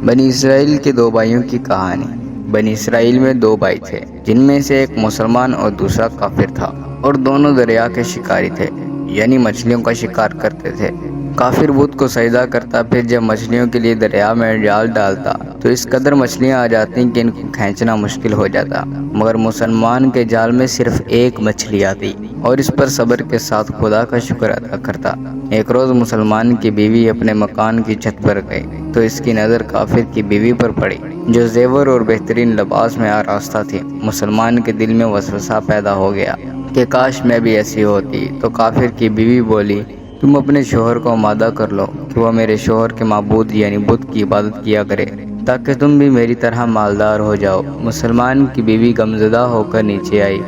بنی اسرائیل کے دو بھائیوں کی کہانی۔ بنی اسرائیل میں دو بھائی تھے، جن میں سے ایک مسلمان اور دوسرا کافر تھا، اور دونوں دریا کے شکاری تھے، یعنی مچھلیوں کا شکار کرتے تھے۔ کافر بت کو سجدہ کرتا، پھر جب مچھلیوں کے لیے دریا میں جال ڈالتا تو اس قدر مچھلیاں آ جاتی کہ ان کو کھینچنا مشکل ہو جاتا، مگر مسلمان کے جال میں صرف ایک مچھلی آتی اور اس پر صبر کے ساتھ خدا کا شکر ادا کرتا۔ ایک روز مسلمان کی بیوی اپنے مکان کی چھت پر گئی تو اس کی نظر کافر کی بیوی پر پڑی، جو زیور اور بہترین لباس میں آراستہ تھی۔ مسلمان کے دل میں وسوسہ پیدا ہو گیا کہ کاش میں بھی ایسی ہوتی۔ تو کافر کی بیوی بولی، تم اپنے شوہر کو آمادہ کر لو کہ وہ میرے شوہر کے معبود یعنی بت کی عبادت کیا کرے، تاکہ تم بھی میری طرح مالدار ہو جاؤ۔ مسلمان کی بیوی غمزدہ ہو کر نیچے آئی۔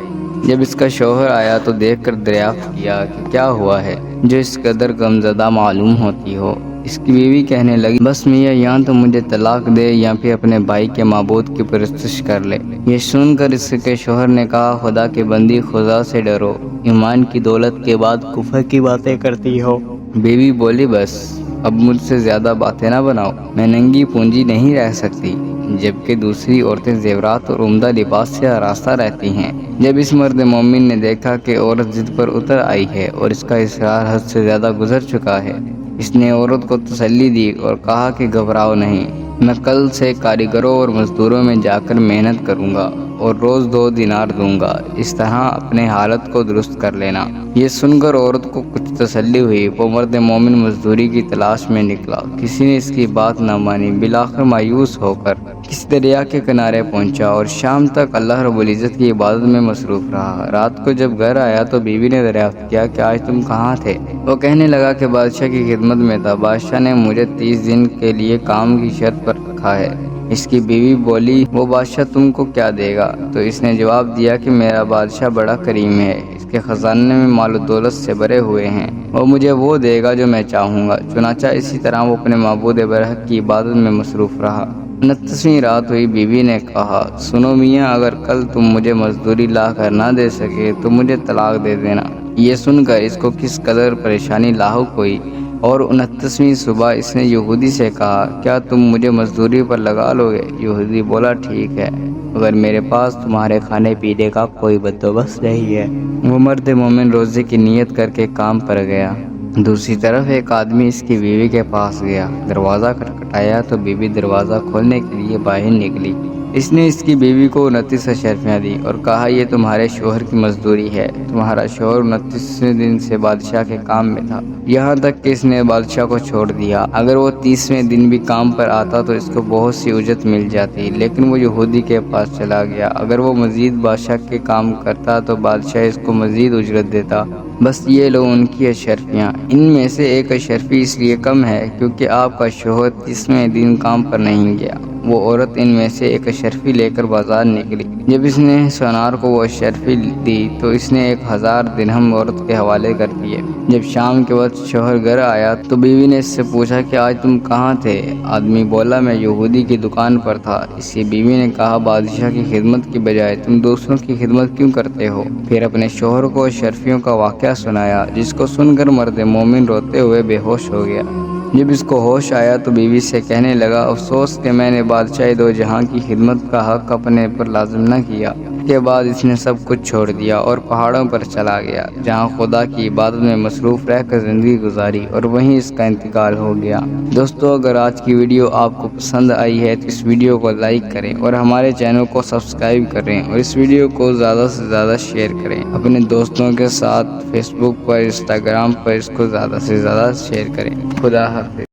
جب اس کا شوہر آیا تو دیکھ کر دریافت کیا کہ کیا ہوا ہے جو اس قدر غمزدہ معلوم ہوتی ہو۔ اس کی بیوی کہنے لگی، بس میاں، یا تو مجھے طلاق دے یا پھر اپنے بھائی کے معبود کی پرستش کر لے۔ یہ سن کر اس کے شوہر نے کہا، خدا کے بندی، خدا سے ڈرو، ایمان کی دولت کے بعد کفر کی باتیں کرتی ہو۔ بیوی بولی، بس اب مجھ سے زیادہ باتیں نہ بناؤ، میں ننگی پونجی نہیں رہ سکتی، جبکہ دوسری عورتیں زیورات اور عمدہ لباس سے آراستہ رہتی ہیں۔ جب اس مرد مومن نے دیکھا کہ عورت ضد پر اتر آئی ہے اور اس کا اصرار حد سے زیادہ گزر چکا ہے، اس نے عورت کو تسلی دی اور کہا کہ گھبراؤ نہیں، میں کل سے کاریگروں اور مزدوروں میں جا کر محنت کروں گا اور روز 2 دینار دوں گا، اس طرح اپنے حالت کو درست کر لینا۔ یہ سن کر عورت کو کچھ تسلی ہوئی۔ وہ مرد مومن مزدوری کی تلاش میں نکلا، کسی نے اس کی بات نہ مانی۔ بالآخر مایوس ہو کر کسی دریا کے کنارے پہنچا اور شام تک اللہ رب العزت کی عبادت میں مصروف رہا۔ رات کو جب گھر آیا تو بیوی نے دریافت کیا کہ آج تم کہاں تھے؟ وہ کہنے لگا کہ بادشاہ کی خدمت میں تھا، بادشاہ نے مجھے 30 دن کے لیے کام کی شرط پر رکھا ہے۔ اس کی بیوی بولی، وہ بادشاہ تم کو کیا دے گا؟ تو اس نے جواب دیا کہ میرا بادشاہ بڑا کریم ہے، اس کے خزانے میں مال و دولت سے بھرے ہوئے ہیں، وہ مجھے وہ دے گا جو میں چاہوں گا۔ چنانچہ اسی طرح وہ اپنے معبود برحق کی عبادت میں مصروف رہا۔ 29ویں رات ہوئی۔ بیوی نے کہا، سنو میاں، اگر کل تم مجھے مزدوری لا کر نہ دے سکے تو مجھے طلاق دے دینا۔ یہ سن کر اس کو کس قدر پریشانی لاحق ہوئی، اور 29ویں صبح اس نے یہودی سے کہا، کیا تم مجھے مزدوری پر لگا لو گے؟ یہودی بولا، ٹھیک ہے، مگر میرے پاس تمہارے کھانے پینے کا کوئی بندوبست نہیں ہے۔ وہ مرد مومن روزے کی نیت کر کے کام پر گیا۔ دوسری طرف ایک آدمی اس کی بیوی کے پاس گیا، دروازہ کھٹکھٹایا تو بیوی دروازہ کھولنے کے لیے باہر نکلی۔ اس نے اس کی بیوی کو 29 اشرفیاں دی اور کہا، یہ تمہارے شوہر کی مزدوری ہے۔ تمہارا شوہر 29ویں دن سے بادشاہ کے کام میں تھا، یہاں تک کہ اس نے بادشاہ کو چھوڑ دیا۔ اگر وہ 30ویں دن بھی کام پر آتا تو اس کو بہت سی اجرت مل جاتی، لیکن وہ یہودی کے پاس چلا گیا۔ اگر وہ مزید بادشاہ کے کام کرتا تو بادشاہ اس کو مزید اجرت دیتا۔ بس یہ لو ان کی اشرفیاں، ان میں سے ایک اشرفی اس لیے کم ہے کیونکہ آپ کا شوہر 30ویں دن کام پر نہیں گیا۔ وہ عورت ان میں سے ایک اشرفی لے کر بازار نکلی۔ جب اس نے سونار کو وہ اشرفی دی تو اس نے 1000 درہم عورت کے حوالے کر دیے۔ جب شام کے وقت شوہر گھر آیا تو بیوی نے اس سے پوچھا کہ آج تم کہاں تھے؟ آدمی بولا، میں یہودی کی دکان پر تھا۔ اس کی بیوی نے کہا، بادشاہ کی خدمت کی بجائے تم دوسروں کی خدمت کیوں کرتے ہو؟ پھر اپنے شوہر کو اشرفیوں کا واقعہ سنایا، جس کو سن کر مرد مومن روتے ہوئے بے ہوش ہو گیا۔ جب اس کو ہوش آیا تو بیوی سے کہنے لگا، افسوس کہ میں نے بادشاہ دو جہاں کی خدمت کا حق اپنے پر لازم نہ کیا۔ اس کے بعد اس نے سب کچھ چھوڑ دیا اور پہاڑوں پر چلا گیا، جہاں خدا کی عبادت میں مصروف رہ کر زندگی گزاری، اور وہیں اس کا انتقال ہو گیا۔ دوستو، اگر آج کی ویڈیو آپ کو پسند آئی ہے تو اس ویڈیو کو لائک کریں اور ہمارے چینل کو سبسکرائب کریں، اور اس ویڈیو کو زیادہ سے زیادہ شیئر کریں اپنے دوستوں کے ساتھ۔ فیس بک پر، انسٹاگرام پر اس کو زیادہ سے زیادہ شیئر کریں۔ خدا حافظ۔